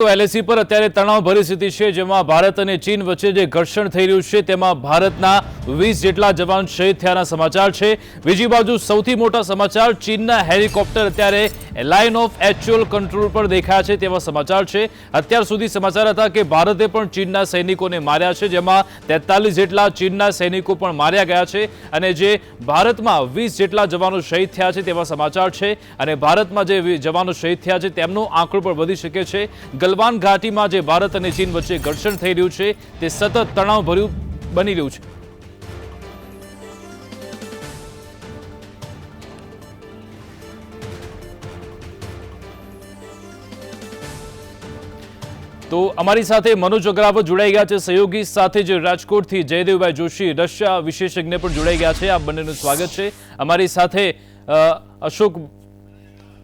તો એલએસી પર અત્યારે તણાવભરી સ્થિતિ છે, જેમાં ભારત અને ચીન વચ્ચે જે ઘર્ષણ થઈ રહ્યું છે તેમાં ભારતના 20 જેટલા જવાન શહીદ થયાના સમાચાર છે। બીજી બાજુ સૌથી મોટા સમાચાર ચીનના હેલિકોપ્ટર અત્યારે લાઇન ઓફ એક્ચ્યુઅલ કંટ્રોલ પર દેખાયા છે તેવા સમાચાર છે। અત્યાર સુધી સમાચાર હતા કે ભારતે પણ ચીનના સૈનિકોને માર્યા છે, જેમાં 43 જેટલા ચીનના સૈનિકો પણ માર્યા ગયા છે અને જે ભારતમાં 20 જેટલા જવાનો શહીદ થયા છે તેવા સમાચાર છે અને ભારતમાં જે જવાનો શહીદ થયા છે તેમનો આંકડો પણ વધી શકે છે। ગલવાન ઘાટીમાં જે ભારત અને ચીન વચ્ચે ઘર્ષણ થઈ રહ્યું છે તે સતત તણાવભર્યું બની રહ્યું છે। તો અમારી સાથે મનોજ અગ્રાવત જોડાઈ ગયા છે સહયોગી સાથે, જે રાજકોટથી જયદેવભાઈ જોશી રશિયા વિશેષજ્ઞ પણ જોડાઈ ગયા છે। આપ બંનેનું સ્વાગત છે। અમારી સાથે અશોક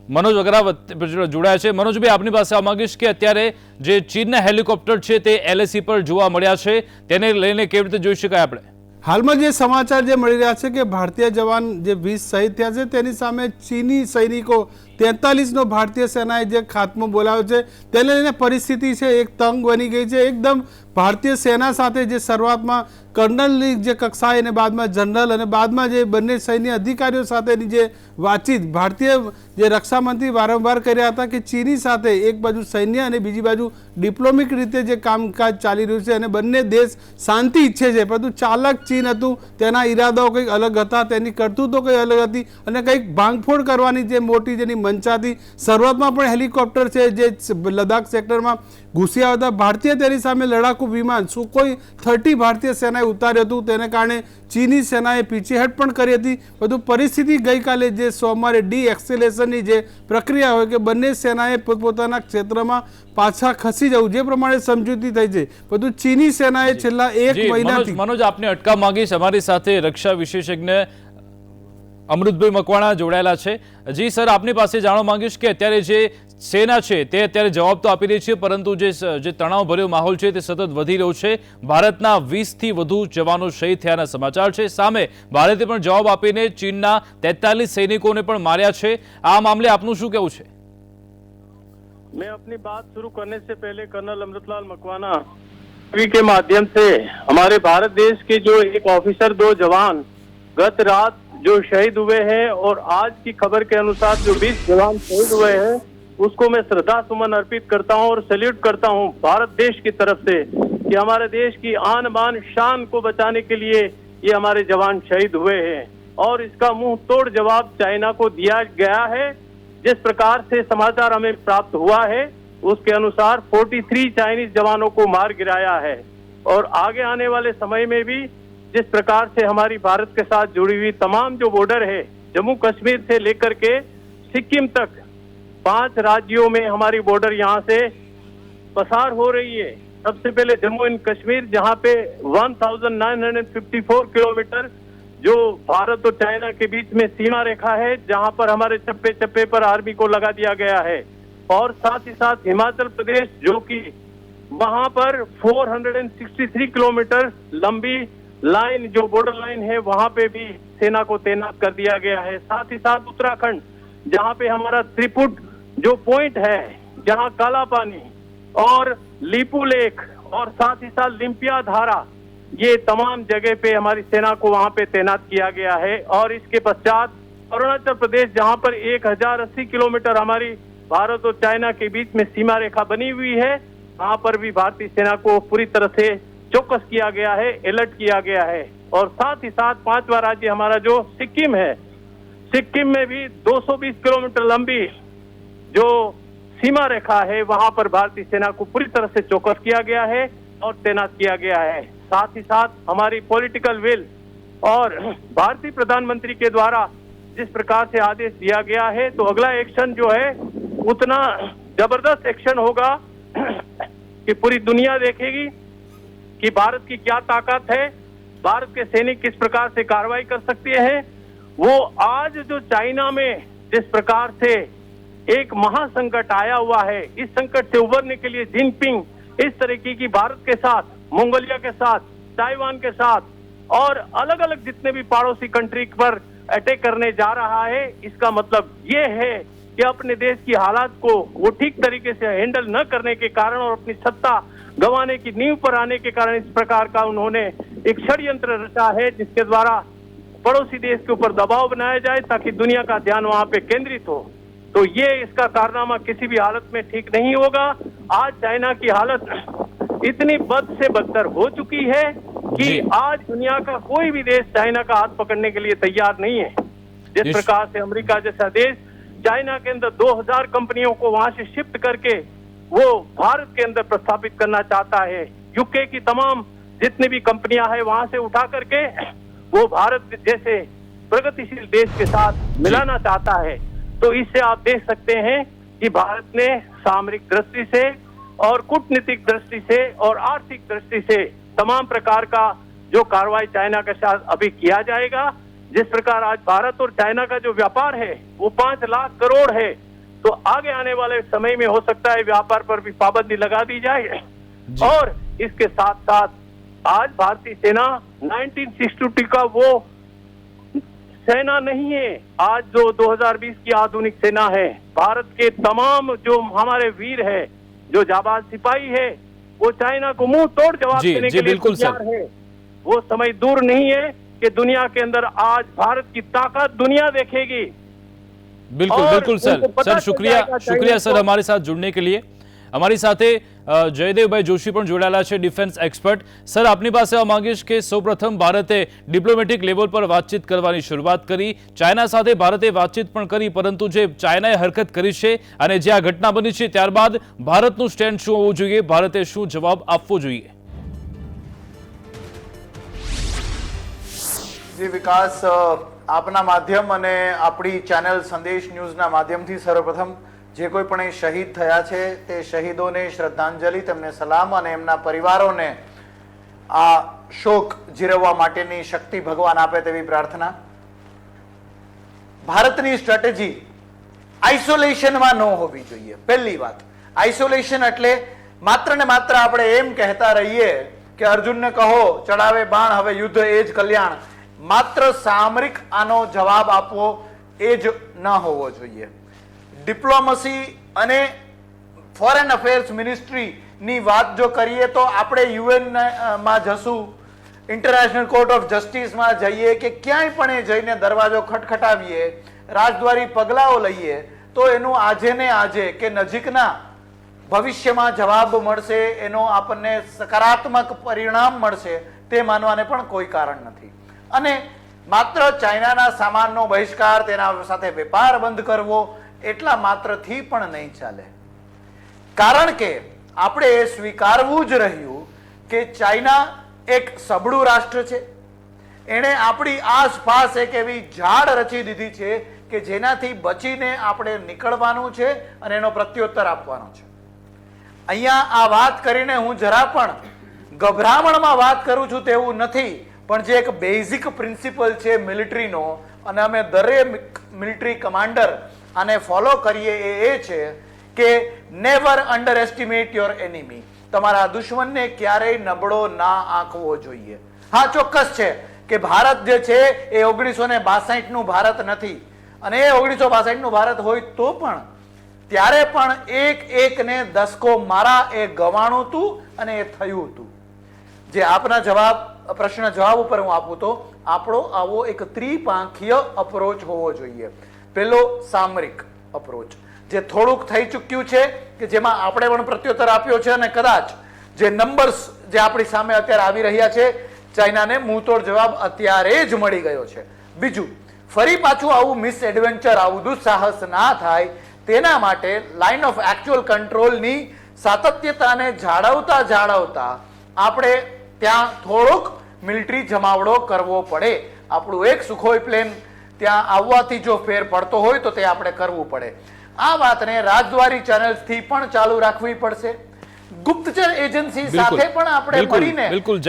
मनोज अग्रावत जोड़ाया है। मनोज भाई, आपनी पास आववा मांगीश के अत्यारे जे चीनना हेलिकॉप्टर है ते एलएसी पर जोवा मळ्या छे, तेने लईने केवी रीते जोई शकाय आपणे? हालमां जे समाचार जे मळी रह्या छे के भारतीय जवान जे 20 शहीद थया छे तेनी सामे चीनी सैनिको 43 नो भारतीय सेनाए जे खात्मो बोलाव्यो छे तेने लईने परिस्थिति छे एक तंग बनी गई छे। एकदम भारतीय सेना साथे जे शरूआतमां कर्नलनी जे कक्षाए ने बादमां जनरल अने बादमां जे बंने सैन्य अधिकारीओ साथेनी जे वातचीत भारतीय जे रक्षा मंत्री वारंवार कर्या हता कि चीनी साथे एक बाजू सैन्य अने बीजी बाजू डिप्लोमेटिक रीते जे कामकाज चाली रह्युं छे अने बंने देश शांति इच्छे छे, परंतु चालक चीन हतुं तेना इरादाओ कंईक अलग हता, तेनी करतूतो कंई अलग हती अने कंईक भांगफोड़ करवानी जे मोटी जेनी मंशा हती। शरूआतमां पण हेलिकॉप्टर छे जे लद्दाख सेक्टरमां घुसी આવ્યા હતા, ભારતીય તેની સામે લડાકુ વિમાન સુકોઈ 30 ભારતીય સેનાએ ઉતાર્યું હતું, તેને કારણે ચીની સેનાએ પીછેહટ પણ કરી હતી। બધું પરિસ્થિતિ ગઈકાલે જે સોમવારે ડી એક્સેલેશનની જે પ્રક્રિયા હોય કે બંને સેનાએ પોતપોતાના ક્ષેત્રમાં પાછા ખસી જવું, જે પ્રમાણે સમજૂતી થઈ છે, બધું ચીની સેનાએ છેલ્લા એક મહિનાથી। मनोज, आपने अटका मांगी हमारी साथे रक्षा विशेषज्ञ अमृतभाई मकवाणा जोड़ाયેલા છે। जी सर, आपनी पासे जाणवा मांगीश के अत्यारे जे सेना छे ते अत्यारे जवाब तो आपी रही छे, परंतु जे तणावभर्यो माहोल छे ते सतत वधी रह्यो छे। भारतना 20 थी वधु जवानो शहीद थयाना समाचार छे। सामे भारते पण जवाब आपीने चीनना 43 सैनिकोने पण मार्या छे। आ मामले आपनुं शुं कहेवुं छे? मैं अपनी बात शुरू करने से पहले कर्नल अमृतलाल मकवाना के माध्यम से हमारे भारत देश के जो एक ऑफिसर, 2 जवान गत रात जो शहीद हुए हैं और आज की खबर के अनुसार जो 20 जवान शहीद हुए हैं उसको मैं श्रद्धा सुमन अर्पित करता हूं और सैल्यूट करता हूं भारत देश की तरफ से कि हमारे देश की आन बान शान को बचाने के लिए ये हमारे जवान शहीद हुए हैं और इसका मुंह तोड़ जवाब चाइना को दिया गया है। जिस प्रकार से समाचार हमें प्राप्त हुआ है उसके अनुसार 43 चाइनीज जवानों को मार गिराया है और आगे आने वाले समय में भी जिस प्रकार से हमारी भारत के साथ जुड़ी हुई तमाम जो बॉर्डर है, जम्मू कश्मीर से लेकर के सिक्किम तक 5 राज्यों में हमारी बॉर्डर यहाँ से पसार हो रही है। सबसे पहले जम्मू एंड कश्मीर, जहाँ पे 1954 किलोमीटर जो भारत और चाइना के बीच में सीमा रेखा है, जहाँ पर हमारे चप्पे चप्पे पर आर्मी को लगा दिया गया है और साथ ही साथ हिमाचल प्रदेश जो कि वहाँ पर 463 किलोमीटर लंबी लाइन जो बॉर्डर लाइन है वहां पे भी सेना को तैनात कर दिया गया है। साथ ही साथ उत्तराखंड जहां पे हमारा त्रिपुट जो पॉइंट है, जहां काला पानी और लीपू लेक और साथ ही साथ लिम्पिया धारा, ये तमाम जगह पे हमारी सेना को वहां पे तैनात किया गया है। और इसके पश्चात अरुणाचल प्रदेश जहां पर 1080 किलोमीटर हमारी भारत और चाइना के बीच में सीमा रेखा बनी हुई है, वहां पर भी भारतीय सेना को पूरी तरह से चौकस किया गया है, अलर्ट किया गया है। और साथ ही साथ 5वां राज्य हमारा जो सिक्किम है, सिक्किम में भी 220 किलोमीटर लंबी जो सीमा रेखा है वहां पर भारतीय सेना को पूरी तरह से चौकस किया गया है और तैनात किया गया है। साथ ही साथ हमारी पॉलिटिकल विल और भारतीय प्रधानमंत्री के द्वारा जिस प्रकार से आदेश दिया गया है, तो अगला एक्शन जो है उतना जबरदस्त एक्शन होगा कि पूरी दुनिया देखेगी कि भारत की क्या ताकत है, भारत के सैनिक किस प्रकार से कार्रवाई कर सकते हैं। वो आज जो चाइना में जिस प्रकार से एक महासंकट आया हुआ है, इस संकट से उबरने के लिए जिनपिंग इस तरीके की भारत के साथ, मंगोलिया के साथ, ताइवान के साथ और अलग अलग जितने भी पड़ोसी कंट्री पर अटैक करने जा रहा है, इसका मतलब ये है कि अपने देश की हालात को वो ठीक तरीके से हैंडल न करने के कारण और अपनी सत्ता गंवाने की नींव पर आने के कारण इस प्रकार का उन्होंने एक षड्यंत्र रचा है, जिसके द्वारा पड़ोसी देश के ऊपर दबाव बनाया जाए ताकि दुनिया का ध्यान वहां पे केंद्रित हो। तो ये इसका कारनामा किसी भी हालत में ठीक नहीं होगा। आज चाइना की हालत इतनी बद से बदतर हो चुकी है कि आज दुनिया का कोई भी देश चाइना का हाथ पकड़ने के लिए तैयार नहीं है। जिस प्रकार से अमेरिका जैसा देश चाइना के अंदर 2000 कंपनियों को वहां से शिफ्ट करके वो भारत के अंदर प्रस्थापित करना चाहता है, यूके की तमाम जितनी भी कंपनियां हैं वहां से उठा करके वो भारत जैसे प्रगतिशील देश के साथ मिलाना चाहता है। तो इससे आप देख सकते हैं कि भारत ने सामरिक दृष्टि से और कूटनीतिक दृष्टि से और आर्थिक दृष्टि से तमाम प्रकार का जो कार्रवाई चाइना के साथ अभी किया जाएगा। जिस प्रकार आज भारत और चाइना का जो व्यापार है वो 5 लाख करोड़ है, तो आगे आने वाले समय में हो सकता है व्यापार पर भी पाबंदी लगा दी जाए। और इसके साथ साथ आज भारतीय सेना 1962 का वो सेना नहीं है, आज जो 2020 की आधुनिक सेना है। भारत के तमाम जो हमारे वीर है, जो जाबाज सिपाही है, वो चाइना को मुंह तोड़ जवाब देने के लिए तैयार है। वो समय दूर नहीं है कि दुनिया के अंदर आज भारत की ताकत दुनिया देखेगी। बिल्कुल बिल्कुल सर शुक्रिया सर हमारे साथ जुड़ने के लिए। અમારી સાથે જયદેવભાઈ જોશી પણ જોડાયેલા છે, ડિફેન્સ એક્સપર્ટ। સર, આપની પાસે આવવા માંગીશ કે સૌપ્રથમ ભારતે ડિપ્લોમેટિક લેવલ પર વાતચીત કરવાની શરૂઆત કરી, ચાઇના સાથે ભારતે વાતચીત પણ કરી, પરંતુ જે ચાઇનાએ હરકત કરી છે અને જે આ ઘટના બની છે ત્યારબાદ ભારતનું સ્ટેન્ડ શું હોવું જોઈએ, ભારતે શું જવાબ આપવો જોઈએ? જી વિકાસ, આપના માધ્યમ અને આપણી ચેનલ સંદેશ ન્યૂઝના માધ્યમથી સર્વપ્રથમ જે કોઈ પણ શહીદ થયા છે તે શહીદોને શ્રદ્ધાંજલિ, તેમને સલામ અને એમના પરિવારોને આ શોક જીરવવા માટેની શક્તિ ભગવાન આપે તેવી પ્રાર્થના। ભારતની સ્ટ્રેટેજી આઇસોલેશનમાં ન હોવી જોઈએ। પહેલી વાત, આઇસોલેશન એટલે માત્ર ને માત્ર આપણે એમ કહેતા રહીએ કે અર્જુનને કહો ચડાવે બાણ, હવે યુદ્ધ એ જ કલ્યાણ, માત્ર સામરિક આનો જવાબ આપવો એ જ ન હોવો જોઈએ। ડિપ્લોમસી અને ફોરેન અફેર્સ મિનિસ્ટ્રીની વાત જો કરીએ તો આપણે યુએન માં જશું, ઇન્ટરનેશનલ કોર્ટ ઓફ જસ્ટિસમાં જઈએ કે ક્યાંય પણ જઈને દરવાજો ખટખટાવીએ, રાજદ્વારી પગલાઓ લઈએ તો એનું આજે ને આજે કે નજીકના ભવિષ્યમાં જવાબ મળશે, એનો આપણને સકારાત્મક પરિણામ મળશે તે માનવાને પણ કોઈ કારણ નથી। અને માત્ર ચાઇનાના સામાનનો બહિષ્કાર, તેના સાથે વેપાર બંધ કરવો એટલા માત્રથી પણ નહીં ચાલે, કારણ કે આપણે એ સ્વીકારવું જ રહ્યું કે ચાઇના એક સબળું રાષ્ટ્ર છે। એણે આપણી આસપાસ એક એવી ઝાડ રચી દીધી છે કે જેનાથી બચીને આપણે નીકળવાનું છે અને એનો પ્રત્યુત્તર આપવાનો છે। અહીંયા આ વાત કરીને હું જરા પણ ગભરામણમાં વાત કરું છું તેવું નથી, પણ જે એક બેઝિક પ્રિન્સિપલ છે મિલિટરીનો, અને અમે દરેક મિલિટરી કમાન્ડર આને ફોલો કરીએ એ છે કે never under estimate your enemy, તમારા દુશ્મનને ક્યારેય નબળો ના આંકવો જોઈએ। હા, ચોક્કસ છે કે ભારત જે છે એ 1962નું ભારત નથી, અને એ 1962નું ભારત હોય તો પણ ત્યારે પણ એકને દસકો મારા એ ગવાણું હતું અને એ થયું હતું। જે આપના પ્રશ્ન જવાબ ઉપર હું આપું તો આપણો આવો એક ત્રિપાંખીય અપ્રોચ હોવો જોઈએ। પેલો સામરિક અપ્રોચ જે થોડુંક થઈ ચૂક્યું છે કે જેમાં આપણે પણ પ્રત્યુત્તર આપ્યો છે, અને કદાચ જે નંબર્સ જે આપણી સામે અત્યારે આવી રહ્યા છે, ચાઇનાને મુંહતોડ જવાબ અત્યારે જ મળી ગયો છે। બીજું, ફરી પાછું આવું મિસ એડવેન્ચર, આવું દુસ્સાહસ ના થાય તેના માટે લાઇન ઓફ એક્ચ્યુઅલ કંટ્રોલની સાતત્યતાને જાળવતા આપણે ત્યાં થોડોક મિલિટરી જમાવડો કરવો પડે। આપણું એક સુખોઈ પ્લેન ત્યાં આવવાથી જો ફેર પડતો હોય તો તે આપણે કરવું પડે। આ વાતને રાજદ્વારી ચેનલ્સથી પણ ચાલુ રાખવી પડશે। ગુપ્તચર એજન્સી સાથે પણ આપણે મળીને બિલકુલ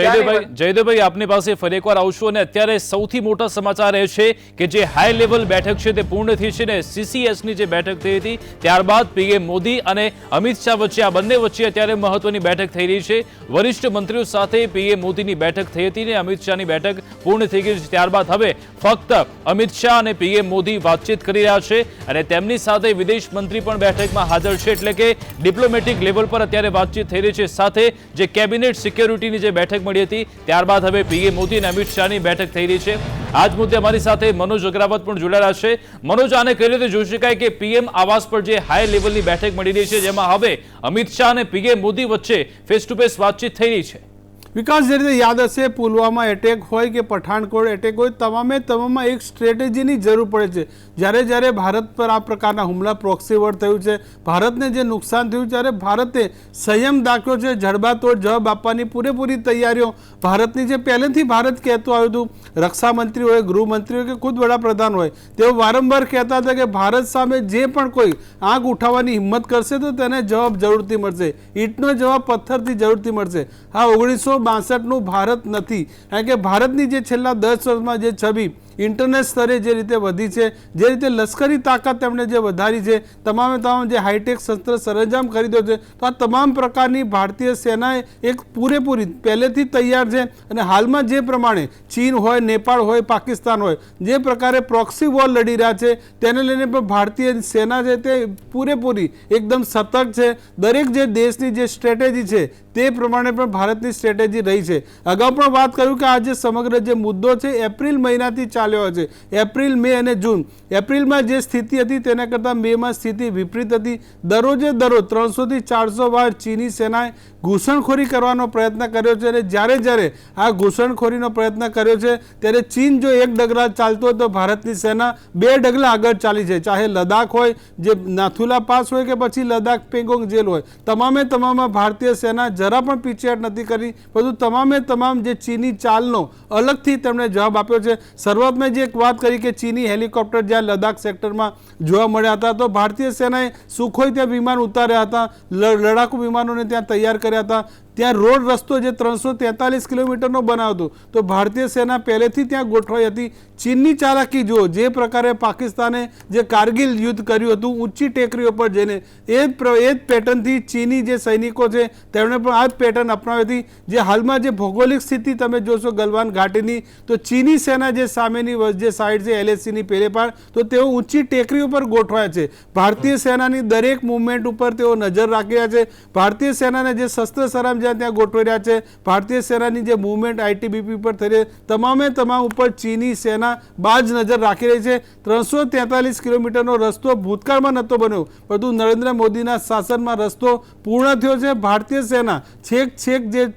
જયદેવભાઈ આપની પાસે ફરી એકવાર આવશું અને અત્યારે સૌથી મોટા સમાચાર એ છે કે જે હાઈ લેવલ બેઠક છે તે પૂર્ણ થઈ છે ને CCS ની જે બેઠક થઈ હતી ત્યારબાદ PM મોદી અને અમિત શાહ વચ્ચે આ બંને વચ્ચે અત્યારે મહત્વની બેઠક થઈ રહી છે વરિષ્ઠ મંત્રીઓ સાથે PM મોદીની બેઠક થઈ હતી ને અમિત શાહની બેઠક પૂર્ણ થઈ ગઈ છે ત્યારબાદ હવે ફક્ત અમિત શાહ અને PM મોદી વાતચીત કરી રહ્યા છે અને તેમની સાથે વિદેશ મંત્રી પણ બેઠકમાં હાજર છે એટલે કે ડિપ્લોમેટિક લેવલ પર અત્યારે વાતચીત થઈ રહી છે સાથે જે કેબિનેટ સિક્યોરિટીની જે બેઠક મળી હતી ત્યારબાદ હવે PM મોદી અને અમિત શાહની બેઠક થઈ રહી છે આજ મુદ્દે અમારી સાથે મનોજ અગ્રવાલ પણ જોડાયા છે મનોજ આને કઈ રીતે જોઈ શકાય કે PM આવાસ પર જે હાઈ લેવલની બેઠક મળી રહી છે જેમાં હવે અમિત શાહ અને PM મોદી વચ્ચે ફેસ ટુ ફેસ વાતચીત થઈ રહી છે વિકાસ જે રીતે યાદ હશે પુલવામા એટેક હોય કે પઠાણકોટ એટેક હોય તમામમાં એક સ્ટ્રેટેજીની જરૂર પડે છે જ્યારે ભારત પર આ પ્રકારના હુમલા પ્રોક્સી વોર થયું છે ભારતને જે નુકસાન થયું ત્યારે ભારતે સંયમ દાખ્યો છે જડબાતોડ જવાબ આપવાની પૂરેપૂરી તૈયારીઓ ભારતની જે પહેલેથી ભારત કહેતું આવ્યું હતું રક્ષામંત્રી હોય ગૃહમંત્રી હોય કે ખુદ વડાપ્રધાન હોય તેઓ વારંવાર કહેતા હતા કે ભારત સામે જે પણ કોઈ આંખ ઉઠાવવાની હિંમત કરશે તો તેને જવાબ જરૂરથી મળશે ઈંટનો જવાબ પથ્થરથી જરૂરથી મળશે હા 1962નું ભારત નથી કારણ કે ભારતની જે છેલ્લા 10 વર્ષમાં જે છબી ઇન્ટરનેશનલ સ્તરે જે રીતે વધી છે જે રીતે લશ્કરી તાકાત તેમણે જે વધારી છે તમામ જે હાઈટેક શસ્ત્ર સરંજામ ખરીદ્યો છે તો આ તમામ પ્રકારની ભારતીય સેનાએ એક પૂરેપૂરી પહેલેથી તૈયાર છે અને હાલમાં જે પ્રમાણે ચીન હોય નેપાળ હોય પાકિસ્તાન હોય જે પ્રકારે પ્રોક્સી વોર લડી રહ્યા છે તેને લઈને પણ ભારતીય સેના છે તે પૂરેપૂરી એકદમ સતર્ક છે દરેક જે દેશની જે સ્ટ્રેટેજી છે તે પ્રમાણે પણ ભારતની સ્ટ્રેટેજી રહી છે અગાઉ પણ વાત કર્યું કે આ જે સમગ્ર જે મુદ્દો છે એપ્રિલ મહિનાથી ચાલ્યો છે એપ્રિલ મે અને જૂન એપ્રિલમાં જે સ્થિતિ હતી તેના કરતાં મેમાં સ્થિતિ વિપરીત હતી દરરોજ 300 થી 400 વાર ચીની સેનાએ ઘૂસણખોરી કરવાનો પ્રયત્ન કર્યો છે અને જ્યારે આ ઘૂસણખોરીનો પ્રયત્ન કર્યો છે ત્યારે ચીન જો એક ડગલા ચાલતો હોય તો ભારતની સેના 2 ડગલા આગળ ચાલી છે ચાહે લદ્દાખ હોય જે નાથુલા પાસ હોય કે પછી લદ્દાખ પેંગોંગ જેલ હોય તમામમાં ભારતીય સેના જરા પણ પીછેહટ નથી કરી બધું તમામ જે ચીની ચાલનો અલગથી તેમણે જવાબ આપ્યો છે શરૂઆતમાં જે એક વાત કરી કે ચીની હેલિકોપ્ટર જ્યાં લદ્દાખ સેક્ટરમાં જોવા મળ્યા હતા તો ભારતીય સેનાએ સુખોઈ ત્યાં વિમાન ઉતાર્યા હતા લડાકુ વિમાનોને ત્યાં તૈયાર કર્યા હતા ત્યાં રોડ રસ્તો જે 343 કિલોમીટરનો બનાવ્યો હતો તો ભારતીય સેના પહેલેથી ત્યાં ગોઠવાઈ હતી ચીનની ચાલાકી જુઓ જે પ્રકારે પાકિસ્તાને જે કારગિલ યુદ્ધ કર્યું હતું ઊંચી ટેકરીઓ પર જઈને એ જ પેટર્નથી ચીની જે સૈનિકો છે તેમણે પણ આ જ પેટર્ન અપનાવી હતી જે હાલમાં જે ભૌગોલિક સ્થિતિ તમે જોશો ગલવાન ઘાટીની તો ચીની સેના જે સામેની જે સાઈડ છે LACની પેલે પાર તો તેઓ ઊંચી ટેકરીઓ પર ગોઠવાયા છે ભારતીય સેનાની દરેક મુવમેન્ટ ઉપર તેઓ નજર રાખી રહ્યા છે ભારતીય સેનાને જે શસ્ત્ર સરામ ત્યાં ગોઠવી રહ્યા છે ભારતીય સેનાની જે મૂવમેન્ટ ITBP પર થઈ રહી તમામ ઉપર ચીની સેના બાજ નજર રાખી રહી છે 343 કિલોમીટરનો રસ્તો ભૂતકાળમાં નહોતો બન્યો પરંતુ નરેન્દ્ર મોદીના શાસનમાં રસ્તો પૂર્ણ થયો છે ભારતીય સેના છેક જે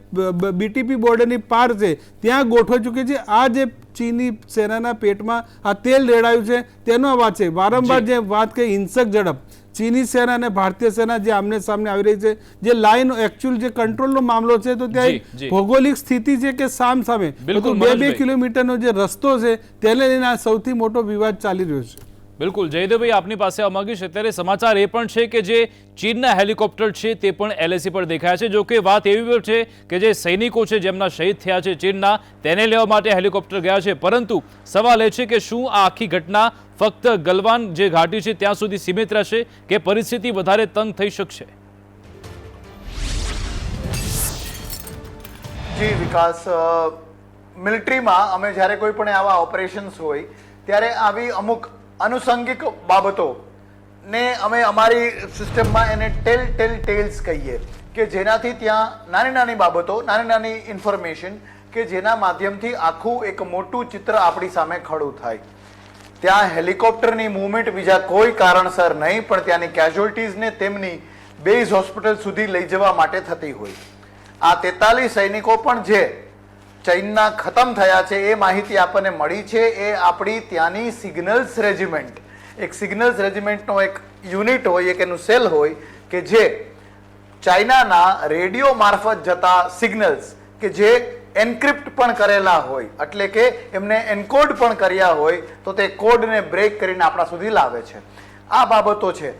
BTP બોર્ડરની પાર છે ત્યાં ગોઠવાઈ ચૂકી છે આ જે ચીની સેનાના પેટમાં આ તેલ રેડાયું છે તેનો અવાજ છે વારંવાર જે વાત કહી હિંસક ઝડપ ચીની સેના અને ભારતીય સેના જે આમને સામને આવી રહી છે જે લાઈન એકચ્યુઅલ જે કંટ્રોલનો મામલો છે તો ત્યાં ભૌગોલિક સ્થિતિ છે કે સામે 2 કિલોમીટરનો જે રસ્તો છે તેને લઈને આ સૌથી મોટો વિવાદ ચાલી રહ્યો છે બિલકુલ જયદેવભાઈ આપની પાસે આવવા માંગીશ અત્યારે સમાચાર એ પણ છે કે જે ચીનના હેલિકોપ્ટર છે તે પણ LAC પર દેખાયા છે જો કે વાત એવી છે કે જે સૈનિકો છે જેમના શહીદ થયા છે ચીનના તેને લેવા માટે હેલિકોપ્ટર ગયા છે પરંતુ સવાલ એ છે કે શું આ આખી ઘટના ફક્ત ગલવાન જે ઘાટી છે ત્યાં સુધી સીમિત રહેશે કે પરિસ્થિતિ વધારે તંગ થઈ શકશે જી વિકાસ મિલિટરીમાં અમે જ્યારે કોઈ પણ આવા ઓપરેશન્સ હોય ત્યારે આવી અમુક આનુષંગિક બાબતો ને અમે અમારી સિસ્ટમમાં એને ટેલ્સ કહીએ કે જેનાથી ત્યાં નાની બાબતો નાની ઇન્ફોર્મેશન કે જેના માધ્યમથી આખું એક મોટું ચિત્ર આપણી સામે ખડું થાય ત્યાં હેલિકોપ્ટરની મૂવમેન્ટ બીજા કોઈ કારણસર નહીં પણ ત્યાંની કેઝ્યુઅલ્ટીઝને તેમની બેઝ હોસ્પિટલ સુધી લઈ જવા માટે થતી હોય આ 43 સૈનિકો પણ જે ચીનના ખતમ થયા છે એ માહિતી આપણને મળી છે એ આપણી ત્યાંની સિગ્નલ્સ રેજિમેન્ટ એક સિગ્નલ્સ રેજિમેન્ટનો એક યુનિટ હોય એક એનું સેલ હોય કે જે ચાઇનાના રેડિયો મારફત જતા સિગ્નલ્સ કે જે એન્ક્રિપ્ટ પણ કરેલા હોય એટલે કે એમને એન્કોડ પણ કર્યા હોય તો તે કોડને બ્રેક કરીને આપણા સુધી લાવે છે આ બાબતો છે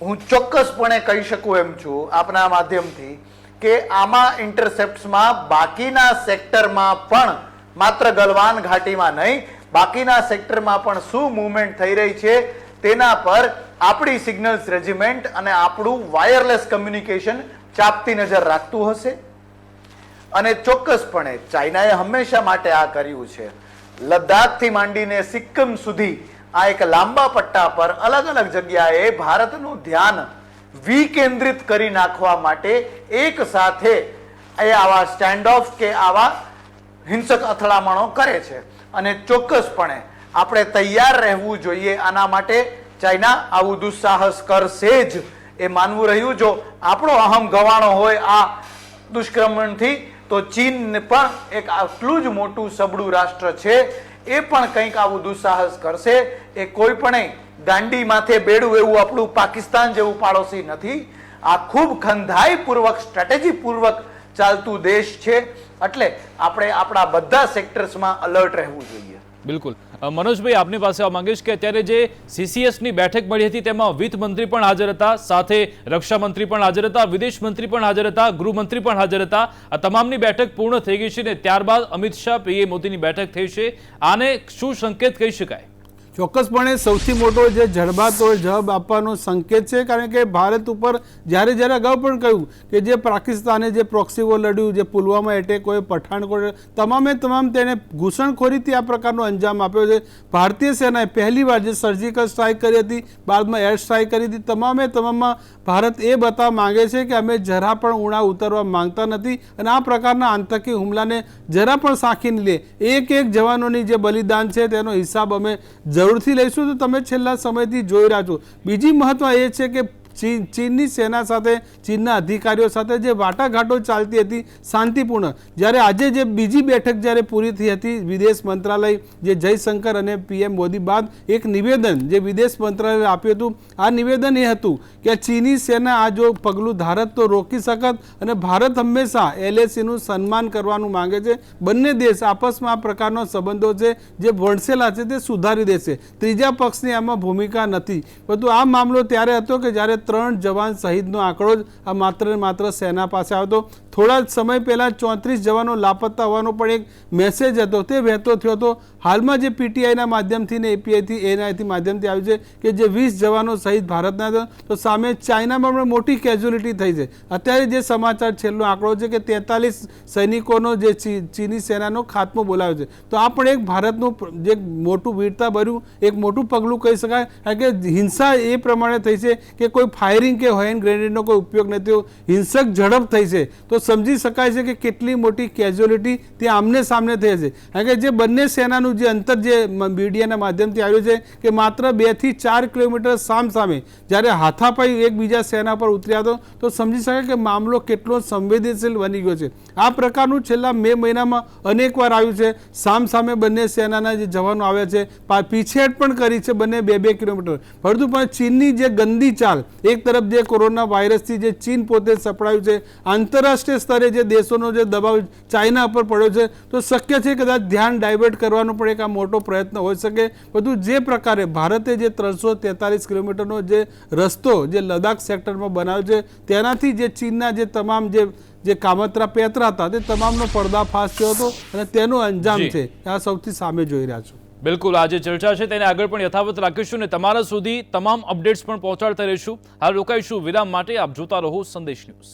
હું ચોક્કસપણે કહી શકું એમ છું આપના માધ્યમથી કે આમાં ઇન્ટરસેપ્ટ્સમાં બાકીના સેક્ટરમાં પણ, માત્ર ગલવાન ઘાટીમાં નહીં, બાકીના સેક્ટરમાં પણ શું મૂવમેન્ટ થઈ રહી છે તેના પર આપણી સિગ્નલ્સ રેજિમેન્ટ અને આપણું વાયરલેસ કમ્યુનિકેશન ચાપતી નજર રાખતું હશે. અને ચોક્કસપણે ચાઇનાએ હંમેશા માટે આ કર્યું છે. લદ્દાખથી માંડીને સિક્કિમ સુધી આ એક લાંબા પટ્ટા પર અલગ અલગ જગ્યાએ ભારતનું ધ્યાન વિકેન્દ્રિત કરી નાખવા માટે એક સાથે એ આવા સ્ટેન્ડ ઓફ કે આવા હિંસક અથડામણો કરે છે. અને ચોક્કસપણે આપણે તૈયાર રહેવું જોઈએ આના માટે. ચાઇના આવું દુસ્સાહસ કરશે જ એ માનવું રહ્યું. જો આપણો અહમ ગવાણો હોય આ દુષ્કર્મણથી, તો ચીન પણ એક આટલું જ મોટું સબળું રાષ્ટ્ર છે, એ પણ કંઈક આવું દુસ્સાહસ કરશે. એ કોઈ પણ દાંડી માથે બેડું એવું આપણું પાકિસ્તાન જેવું પાડોશી નથી. આ ખૂબ ખંધાઈ પૂર્વક, સ્ટ્રેટેજી પૂર્વક ચાલતું દેશ છે. એટલે આપણે આપણા બધા સેક્ટર્સમાં અલર્ટ રહેવું જોઈએ. બિલકુલ. મનોજભાઈ, આપની પાસે આવવા માંગીશ કે અત્યારે જે CCSની બેઠક મળી હતી તેમાં વિત્ત મંત્રી પણ હાજર હતા, સાથે રક્ષા મંત્રી પણ હાજર હતા, વિદેશ મંત્રી પણ હાજર હતા, ગૃહમંત્રી પણ હાજર હતા. આ તમામની બેઠક પૂર્ણ થઈ ગઈ છે ને ત્યારબાદ અમિત શાહ PM મોદીની બેઠક થઈ છે. આને શું સંકેત કહી શકાય? ચોક્કસપણે સૌથી મોટો જે જડબાતોડ જવાબ આપવાનો સંકેત છે. કારણ કે ભારત ઉપર જ્યારે અગાઉ પણ કહ્યું કે જે પાકિસ્તાને જે પ્રોક્સી વોર લડ્યું, જે પુલવામા એટેક હોય, પઠાણકોટ, તમામ તેને ઘૂસણખોરીથી આ પ્રકારનો અંજામ આપ્યો છે. ભારતીય સેનાએ પહેલીવાર જે સર્જિકલ સ્ટ્રાઇક કરી હતી, બાદમાં એર સ્ટ્રાઇક કરી હતી, તમામમાં ભારત એ બતાવવા માંગે છે કે અમે જરા પણ ઉણા ઉતરવા માંગતા નથી અને આ પ્રકારના આતંકી હુમલાને જરા પણ સાંખી લે. એક જવાનોની જે બલિદાન છે તેનો હિસાબ અમે જરૂરથી લઈશું. તો તમે છેલ્લા સમયથી જોઈ રહ્યા છો. બીજી મહત્વ એ છે કે ચીનની સેના સાથે, ચીનના અધિકારીઓ સાથે જે વાટાઘાટો ચાલતી હતી શાંતિપૂર્ણ, જ્યારે આજે જે બીજી બેઠક જ્યારે પૂરી થઈ હતી વિદેશ મંત્રાલય, જે જયશંકર અને PM મોદી બાદ એક નિવેદન જે વિદેશ મંત્રાલયે આપ્યું હતું, આ નિવેદન એ હતું કે ચીની સેના આ જો પગલું ધારત તો રોકી શકત અને ભારત હંમેશા LACનું સન્માન કરવાનું માંગે છે. બંને દેશ આપસમાં આ પ્રકારનો સંબંધો છે જે વણસેલા છે તે સુધારી દેશે. ત્રીજા પક્ષની આમાં ભૂમિકા નથી. પરંતુ આ મામલો ત્યારે હતો કે જ્યારે 3 જવાન શહીદનો આંકડો જ આ માત્ર સેના પાસે આવતો. થોડા સમય પહેલા 34 જવાનો લાપતા હોવાનો પણ એક મેસેજ હતો, તે વહેતો થયો હતો. હાલમાં જે PTIના માધ્યમથી ને APIથી માધ્યમથી આવ્યું છે કે જે 20 જવાનો શહીદ ભારતના હતા, તો સામે ચાઇનામાં પણ મોટી કેઝ્યુલિટી થઈ છે. અત્યારે જે સમાચાર છેલ્લો આંકડો છે કે 43 સૈનિકોનો જે ચીની સેનાનો ખાત્મો બોલાવ્યો છે. તો આ પણ એક ભારતનું જે મોટું વીરતા ભર્યું એક મોટું પગલું કહી શકાય. કારણ કે હિંસા એ પ્રમાણે થઈ છે કે કોઈ ફાયરિંગ કે હેન્ડ ગ્રેનેડનો કોઈ ઉપયોગ નથી થયો, હિંસક ઝડપ થઈ છે. તો સમજી શકાય છે કે કેટલી મોટી કેઝ્યુલિટી ત્યાં આમને સામને થઈ છે. કારણ કે જે બંને સેનાનું જે અંતર જે મીડિયાના માધ્યમથી આવ્યું છે કે માત્ર 2 થી 4 કિલોમીટર સામે જ્યારે હાથાપાઈ એકબીજા સેના પર ઉતર્યા હતો, તો સમજી શકાય કે મામલો કેટલો સંવેદનશીલ બની ગયો છે. આ પ્રકારનું છેલ્લા મે મહિનામાં અનેકવાર આવ્યું છે. સામે બંને સેનાના જે જવાનો આવ્યા છે, પીછેહટ પણ કરી છે બંને 2-2 કિલોમીટર. પરંતુ પણ ચીનની જે ગંદી ચાલ, એક તરફ જે કોરોના વાયરસથી જે ચીન પોતે સપડાયું છે, આંતરરાષ્ટ્રીય સ્તરે જે દેશોનો જે દબાવ ચાઇના પર પડ્યો છે, તો શક્ય છે કદાચ ધ્યાન ડાયવર્ટ કરવાનો પણ એક આ મોટો પ્રયત્ન હોઈ શકે. બધું જે પ્રકારે ભારતે જે 343 કિલોમીટરનો જે રસ્તો જે લદ્દાખ સેક્ટરમાં બનાવ્યો છે, તેનાથી જે ચીનના જે તમામ જે કામતરા પેતરા હતા તે તમામનો પર્દાફાશ થયો હતો અને તેનો અંજામ છે આ સૌથી સામે જોઈ રહ્યા છો. બિલકુલ, આજે ચર્ચા છે તેને આગળ પણ યથાવત રાખીશું અને તમારા સુધી તમામ અપડેટ્સ પણ પહોંચાડતા રહીશું. હાલ રોકાઈશું વિરામ માટે. આપ જોતા રહો સંદેશ ન્યૂઝ.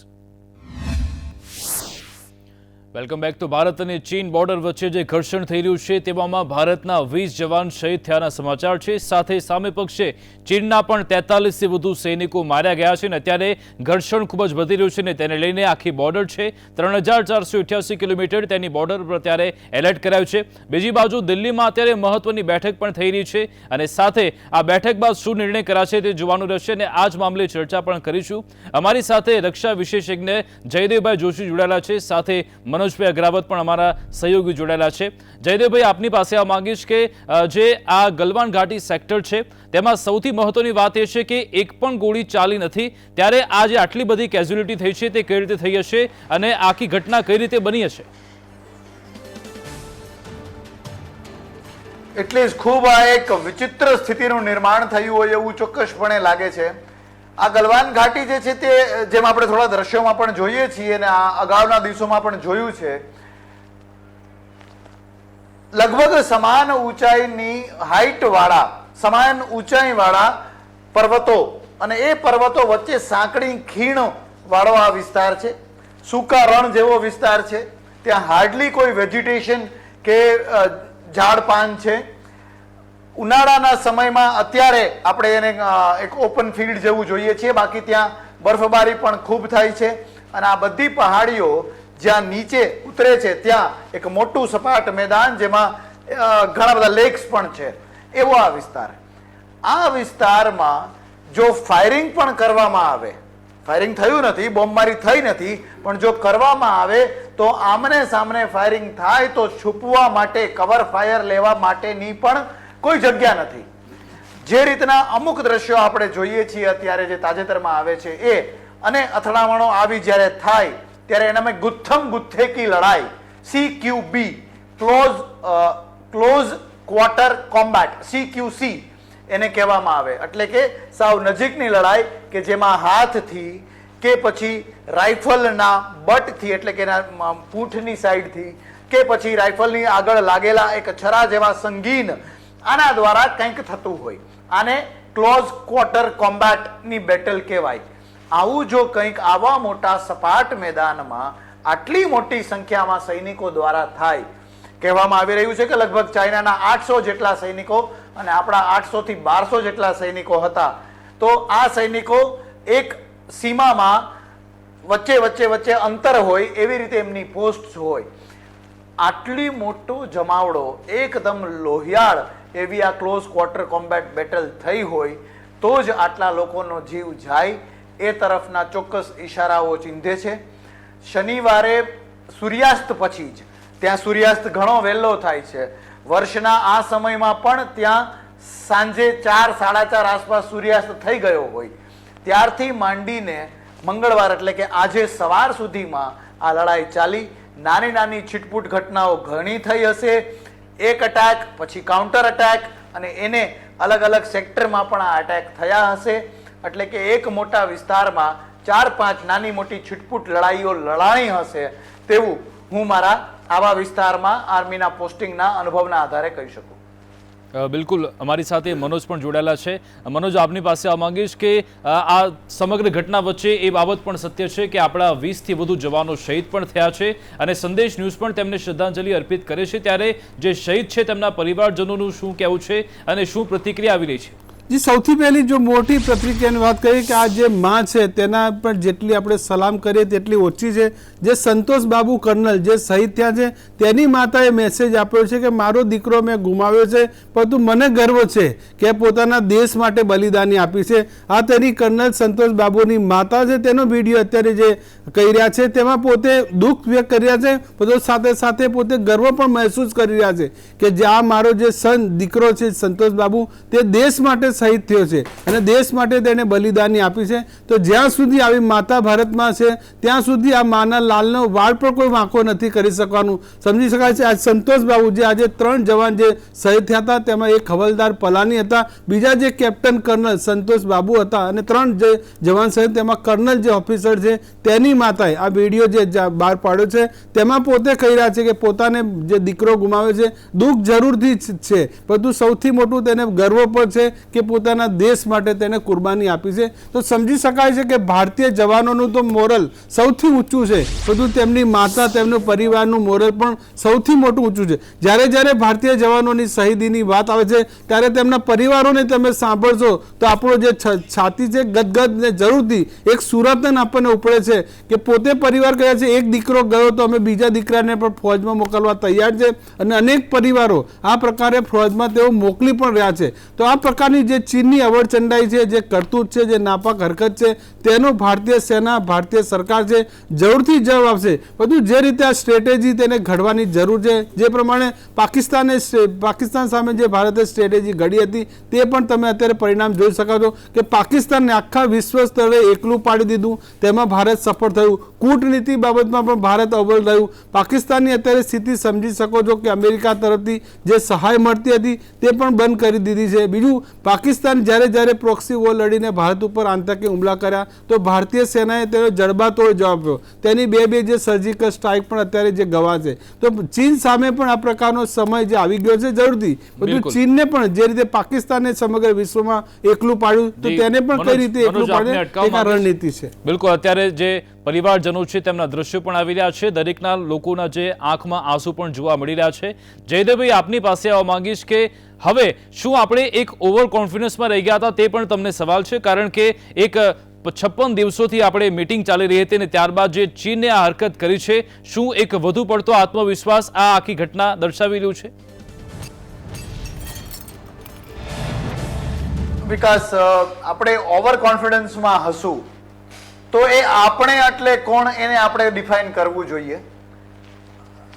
Welcome back. તો ભારત અને ચીન બોર્ડર વચ્ચે જે ઘર્ષણ થઈ રહ્યું છે તેવામાં ભારતના 20 જવાન શહીદ થયાના સમાચાર છે. સાથે સામે પક્ષે ચીનના પણ 43 થી વધુ સૈનિકો માર્યા ગયા છે અને અત્યારે ઘર્ષણ ખૂબ જ વધી રહ્યું છે અને તેને લઈને આખી બોર્ડર છે 3488 કિલોમીટર તેની બોર્ડર પર અત્યારે એલર્ટ કરાયું છે. બીજી બાજુ દિલ્હીમાં અત્યારે મહત્વની બેઠક પણ થઈ રહી છે અને સાથે આ બેઠક બાદ શું નિર્ણય કરાશે તે જોવાનું રહેશે અને આ જ મામલે ચર્ચા પણ કરીશું. અમારી સાથે રક્ષા વિશેષજ્ઞ જયદેવભાઈ જોશી જોડાયેલા છે, સાથે મનોજભાઈ અગ્રાવત પણ અમારા સહયોગી જોડાયેલા છે. જયદેવભાઈ, આપની પાસે આ માંગીશ કે જે આ ગલવાન ઘાટી સેક્ટર છે તેમાં સૌથી મહત્વની વાત એ છે કે એક પણ ગોળી ચાલી નથી, ત્યારે આ જે આટલી બધી કેઝ્યુલિટી થઈ છે તે કઈ રીતે થઈ હશે અને આખી ઘટના કઈ રીતે બની હશે? એટલે જ ખૂબ આ એક વિચિત્ર સ્થિતિનું નિર્માણ થયું હોય એવું ચોક્કસપણે લાગે છે. આ ગલવાન ઘાટી જે છે તે જેમ આપણે થોડા દ્રશ્યોમાં પણ જોઈએ છીએ અને આ અગાઉના દિવસોમાં પણ જોયું છે, લગભગ સમાન ઊંચાઈ વાળા પર્વતો અને એ પર્વતો વચ્ચે સાંકડી ખીણ વાળો આ વિસ્તાર છે, સૂકા રણ જેવો વિસ્તાર છે, ત્યાં હાર્ડલી કોઈ વેજીટેશન કે ઝાડ પાન છે. ઉનાળાના સમયમાં અત્યારે આપણે એને એક ઓપન ફિલ્ડ જેવું જોઈએ છીએ, બાકી ત્યાં બરફબારી પણ ખૂબ થાય છે અને આ બધી પહાડીઓ જ્યાં નીચે ઉતરે છે ત્યાં એક મોટું સપાટ મેદાન જેમાં ઘણા બધા લેક્સ પણ છે, એવો આ વિસ્તાર. આ વિસ્તારમાં જો ફાયરિંગ પણ કરવામાં આવે, ફાયરિંગ થયું નથી, બોમ્બમારી થઈ નથી, પણ જો કરવામાં આવે તો આમને સામને ફાયરિંગ થાય તો છુપવા માટે, કવર ફાયર લેવા માટેની પણ કોઈ જગ્યા નથી. જે રીતના અમુક દ્રશ્યો આપણે જોઈએ છીએ અત્યારે જે તાજેતરમાં આવે છે એ, અને અથડામણો આવી જ્યારે થાય ત્યારે એનામાં ગુથ્થમ ગુથ્થેકી લડાઈ, CQB, close quarter combat, CQC એને કહેવામાં આવે, એટલે કે સાવ નજીકની લડાઈ કે જેમાં હાથથી કે પછી રાઇફલના બટથી એટલે કે એના પૂંઠની સાઈડથી કે પછી રાઇફલની આગળ લાગેલા એક છરા જેવા સંગીન આના દ્વારા કંઈક થતું હોય, આને ક્લોઝ ક્વાર્ટર કોમ્બેટની બેટલ કહેવાય. આવું જો કંઈક આવા મોટા સપાટ મેદાનમાં આટલી મોટી સંખ્યામાં સૈનિકો દ્વારા થાય, કહેવામાં આવી રહ્યું છે કે લગભગ ચાઇનાના 800 જેટલા સૈનિકો અને આપણા 800 થી 1200 જેટલા સૈનિકો હતા. તો આ સૈનિકો એક સીમામાં વચ્ચે અંતર હોય એવી રીતે એમની પોસ્ટ હોય. આટલી મોટો જમાવડો એકદમ લોહિયાળ એવી આ ક્લોઝ ક્વાર્ટર કોમ્બેટ બેટલ થઈ હોય તો જ આટલા લોકોનો જીવ જાય એ તરફના ચોક્કસ ઈશારાઓ ચિંધે છે. શનિવારે સૂર્યાસ્ત પછી જ, ત્યાં સૂર્યાસ્ત ઘણો વહેલો થાય છે, વર્ષના આ સમયમાં પણ ત્યાં સાંજે 4, 4:30 આસપાસ સૂર્યાસ્ત થઈ ગયો હોય, ત્યારથી માંડીને મંગળવાર એટલે કે આજે સવાર સુધીમાં આ લડાઈ ચાલી. નાની નાની છીટપૂટ ઘટનાઓ ઘણી થઈ હશે, એક અટેક પછી કાઉન્ટર અટેક અને એને અલગ અલગ સેક્ટરમાં પણ આ અટેક થયા હશે, એટલે કે એક મોટા વિસ્તારમાં 4-5 નાની મોટી છીટપૂટ લડાઈઓ લડાણી હશે તેવું હું મારા આવા વિસ્તારમાં આર્મીના પોસ્ટિંગના અનુભવના આધારે કહી શકું. બિલકુલ, અમારી સાથે મનોજ પણ જોડાયેલા છે. મનોજ, આપની પાસે આવવા માંગીશ કે આ સમગ્ર ઘટના વચ્ચે એ બાબત પણ સત્ય છે કે આપણા 20થી વધુ જવાનો શહીદ પણ થયા છે અને સંદેશ ન્યૂઝ પણ તેમને શ્રદ્ધાંજલિ અર્પિત કરે છે, ત્યારે જે શહીદ છે તેમના પરિવારજનોનું શું કહેવું છે અને શું પ્રતિક્રિયા આવી રહી છે? जी સૌથી પહેલી જો મોટી પ્રતિક્રિયાની વાત કરીએ કે આ જે માં છે તેના પર જેટલી આપણે સલામ કરીએ તેટલી ઓછી છે. જે સંતોષ બાબુ કર્નલ જે શહીદ થયા છે તેની માતાએ મેસેજ આપ્યો છે કે મારો દીકરો મેં ગુમાવ્યો છે પરંતુ મને ગર્વ છે કે પોતાના દેશ માટે બલિદાની આપી છે. આ તેની કર્નલ સંતોષ બાબુની માતા છે, તેનો વિડીયો અત્યારે જે કહી રહ્યા છે તેમાં પોતે દુઃખ વ્યક્ત કરી રહ્યા છે, પોતે સાથે સાથે પોતે ગર્વ પણ મહેસૂસ કરી રહ્યા છે કે જે આ મારો જે દીકરો છે સંતોષ બાબુ તે દેશ માટે શહીદ થયો છે અને દેશ માટે તેણે બલિદાની આપી છે. તો જ્યાં સુધી આવી માતા ભારતમાં છે ત્યાં સુધી આ માના લાલનો વાળ પર કોઈ વાંકો નથી કરી શકવાનું સમજી શકાય છે. આ સંતોષ બાબુ જે આજે 3 જવાન જે શહીદ થયા હતા તેમાં એક હવલદાર પલાની હતા, બીજા જે કેપ્ટન કર્નલ સંતોષ બાબુ હતા અને 3 જે જવાન શહીદ તેમાં કર્નલ જે ઓફિસર છે તેની માતાએ આ વિડીયો જે બહાર પાડ્યો છે તેમાં પોતે કહી રહ્યા છે કે પોતાને જે દીકરો ગુમાવ્યો છે દુઃખ જરૂરથી છે પરંતુ સૌથી મોટું તેને ગર્વ પણ છે કે પોતાના દેશ માટે તેને કુરબાની આપી છે. તો સમજી શકાય છે કે ભારતીય જવાનોનું તો મોરલ સૌથી ઊંચું છે, બધું તેમની માતા તેમનું પરિવારનું મોરલ પણ સૌથી મોટું ઊંચું છે. જ્યારે ભારતીય જવાનોની શહીદીની વાત આવે છે ત્યારે તેમના પરિવારોને તમે સાંભળશો તો આપણો જે છાતી છે ગદગદ ને જરૂરથી એક સુરતન આપણને ઉપડે છે કે પોતે પરિવાર કહે છે એક દીકરો ગયો તો અમે બીજા દીકરાને પણ ફોજમાં મોકલવા તૈયાર છે અને અનેક પરિવારો આ પ્રકારે ફોજમાં તેઓ મોકલી પણ રહ્યા છે. તો આ પ્રકારની જે ચીનની અવળચંડાઈ છે, જે કરતૂત છે, જે નાપાક હરકત છે તેનો ભારતીય સેના ભારતીય સરકાર છે જરૂરથી જવાબ આપશે. બધું જે રીતે આ સ્ટ્રેટેજી તેને ઘડવાની જરૂર છે, જે પ્રમાણે પાકિસ્તાન સામે જે ભારતે સ્ટ્રેટેજી ઘડી હતી તે પણ તમે અત્યારે પરિણામ જોઈ શકો છો કે પાકિસ્તાનને આખા વિશ્વ સ્તરે એકલું પાડી દીધું, તેમાં ભારત સફળ થયું. કૂટનીતિ બાબતમાં પણ ભારત અવ્વલ રહ્યું. પાકિસ્તાનની અત્યારે સ્થિતિ સમજી શકો છો કે અમેરિકા તરફથી જે સહાય મળતી હતી તે પણ બંધ કરી દીધી છે. બીજું પાકિસ્તાન જ્યારે પ્રોક્સી વોર લડીને ભારત ઉપર આતંકી હુમલા કર્યા તો ભારતીય સેનાએ તેનો જડબાતોડ જવાબ આપ્યો. તેની બે જે સર્જિકલ સ્ટ્રાઇક પણ અત્યારે જે ગવા છે, તો ચીન સામે પણ આ પ્રકારનો સમય જે આવી ગયો છે જરૂરથી બધું ચીનને પણ જે રીતે પાકિસ્તાનને સમગ્ર વિશ્વમાં એકલું પાડ્યું, તો તેને પણ કઈ રીતે એકલું પાડે એક આ રણનીતિ છે. બિલકુલ, અત્યારે જે પરિવારજનો છે તેમના દ્રશ્યો પણ આવી રહ્યા છે, દરેકના લોકોના જે આંખમાં આંસુ પણ જોવા મળી રહ્યા છે. જયદેવભાઈ, આપની પાસે આવવા માંગીશ કે હવે શું આપણે એક ઓવર કોન્ફિડન્સમાં રહી ગયા હતા, તે પણ તમને સવાલ છે, કારણ કે એક 56 દિવસોથી આપણે મીટિંગ ચાલી રહી હતી અને ત્યારબાદ જે ચીને આ હરકત કરી છે, શું એક વધુ પડતો આત્મવિશ્વાસ આ આખી ઘટના દર્શાવી રહ્યું છે? વિકાસ, આપણે ઓવર કોન્ફિડન્સમાં હશું તો એ આપણે એટલે કોણ એને આપણે ડિફાઇન કરવું જોઈએ.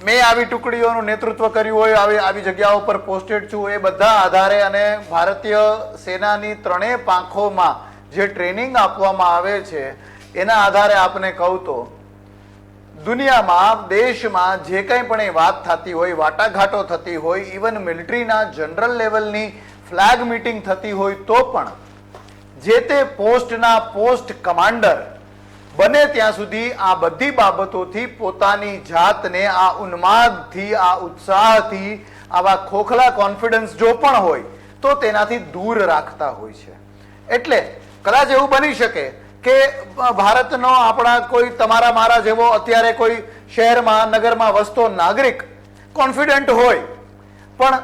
મેં આવી ટુકડીઓનું નેતૃત્વ કર્યું હોય, આવી જગ્યાઓ પર પોસ્ટેડ છું, એ બધા આધારે અને ભારતીય સેનાની ત્રણેય પાંખોમાં જે ટ્રેનિંગ આપવામાં આવે છે એના આધારે આપને કહું તો દુનિયામાં, દેશમાં જે કંઈ પણ એ વાત થતી હોય, વાટાઘાટો થતી હોય, ઇવન મિલિટરીના જનરલ લેવલની ફ્લેગ મીટિંગ થતી હોય, તો પણ જે તે પોસ્ટના પોસ્ટ કમાન્ડર બને ત્યાં સુધી આ બધી બાબતોથી પોતાની જાતને આ ઉન્માદથી, આ ઉત્સાહથી, આવા ખોખલા કોન્ફિડન્સ જો પણ હોય તો તેનાથી દૂર રાખતા હોય છે. એટલે કદાચ એવું બની શકે કે ભારતનો, આપણા કોઈ તમારા મારા જેવો અત્યારે કોઈ શહેરમાં, નગરમાં વસતો નાગરિક કોન્ફિડન્ટ હોય, પણ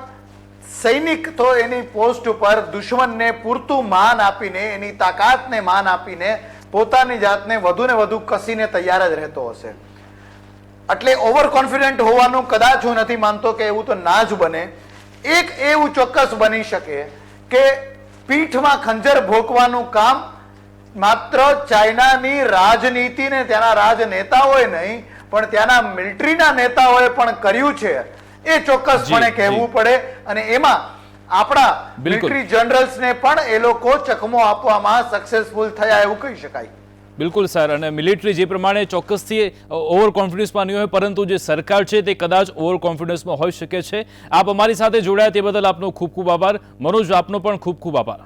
સૈનિક તો એની પોસ્ટ ઉપર દુશ્મનને પૂરતું માન આપીને, એની તાકાતને માન આપીને પોતાની જાતને વધુ ને વધુ કસીને તૈયાર જ રહેતો હશે. એટલે ઓવર કોન્ફિડન્ટ હોવાનું કદાચ હું નથી માનતો કે એવું તો ના જ બને. એક એવું ચોક્કસ બની શકે કે પીઠમાં ખંજર ભોંકવાનું કામ માત્ર ચાઇનાની રાજનીતિને, ત્યાંના રાજનેતાઓએ નહીં પણ ત્યાંના મિલિટરીના નેતાઓએ પણ કર્યું છે, એ ચોક્કસપણે કહેવું પડે. અને એમાં આપણા મિલિટરી જનરલ્સને પણ એ લોકો ચકમો આપવામાં સક્સેસફુલ થયા એવું કહી શકાય. બિલકુલ સર, અને મિલિટરી જે પ્રમાણે ચોક્કસથી ઓવર કોન્ફિડન્સમાં નહીં હોય, પરંતુ જે સરકાર છે તે કદાચ ઓવર કોન્ફિડન્સમાં હોઈ શકે છે. આપ અમારી સાથે જોડાયા તે બદલ આપનો ખૂબ ખૂબ આભાર. મનોજ, આપનો પણ ખૂબ ખૂબ આભાર.